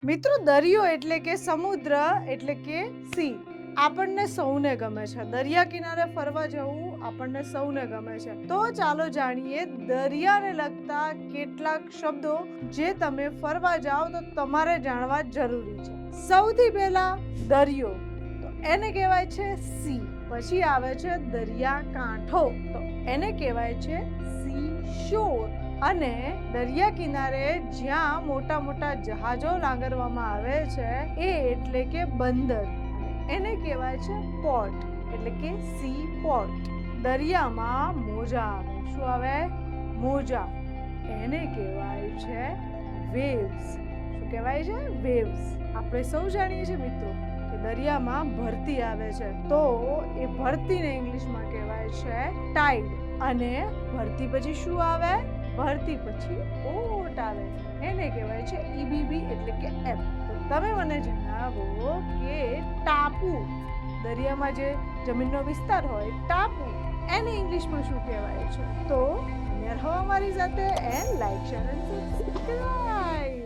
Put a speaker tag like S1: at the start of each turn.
S1: મિત્રો, દરિયો એટલે કે સમુદ્ર એટલે કે સી આપણને સૌને ગમે છે. દરિયા કિનારે ફરવા જવું આપણને સૌને ગમે છે. તો ચાલો જાણીએ દરિયાને લગતા કેટલાક શબ્દો જે તમે ફરવા જાઓ તો તમારે જાણવા જરૂરી છે. સૌથી પહેલા દરિયો, તો એને કહેવાય છે સી. પછી આવે છે દરિયા કાંઠો, તો એને કહેવાય છે સી શોર. અને દરિયા કિનારે જ્યાં મોટા મોટા જહાજો લાંગરવામાં આવે છે એ એટલે કે બંદર, એને કહેવાય છે પોર્ટ એટલે કે સી પોર્ટ. દરિયામાં મોજા આવે. શું આવે? મોજા. એને કહેવાય છે વેવ્સ. શું કહેવાય છે? વેવ્સ. આપણે સૌ જાણીએ છીએ મિત્રો કે દરિયામાં ભરતી આવે છે, તો એ ભરતીને ઇંગ્લિશમાં કહેવાય છે ટાઇડ. અને ભરતી પછી શું આવે? ભરતી પછી ઓટ આવે, એને કહેવાય છે ઈબીબી એટલે કે એફ. તો તમે મને જણાવો કે ટાપુ, દરિયામાં જે જમીનનો વિસ્તાર હોય ટાપુ, એને ઇંગ્લિશમાં શું કહેવાય છે? તો તમે રહો અમારી સાથે and like, share and subscribe.